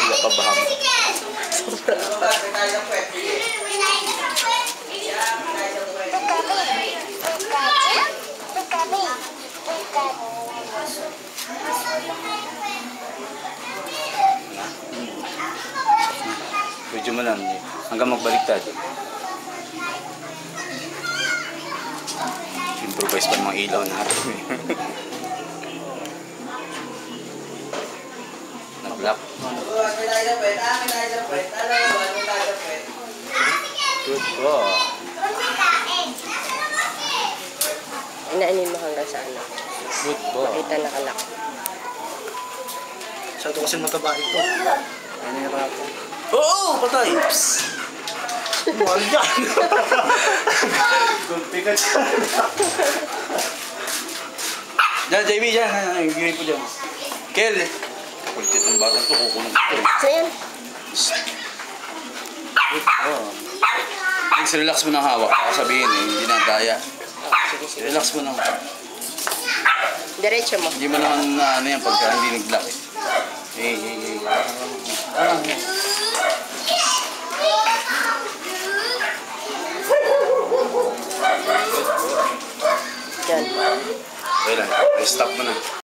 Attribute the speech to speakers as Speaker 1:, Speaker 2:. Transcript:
Speaker 1: Kapabahang. Medyo mo lang hanggang magbaliktad. Improvise pa ng mga ilaw natin. Nag-lock. Good po.
Speaker 2: Inaanin mo hanggang sa ano?
Speaker 1: Good po.
Speaker 2: Makita nakalak.
Speaker 3: Siya ito kasi mataba ito. Ano yung rato?
Speaker 1: Oo! Patay!
Speaker 3: Mahal yan! Gulpi ka dyan.
Speaker 1: Diyan, JB, dyan. Gawin po dyan. Kel! Kulitit ng batang ito, kukulong ito.
Speaker 2: So yan.
Speaker 1: Oo. Relax mo ng hawak. Ako sabihin eh, hindi na daya.
Speaker 2: Sige, sige.
Speaker 1: Relax mo ng
Speaker 2: Diretso mo.
Speaker 1: hindi mo naman na ano yan pagka hindi nag-lock eh. Hey.
Speaker 2: Yan.
Speaker 1: Okay lang. Stop mo na.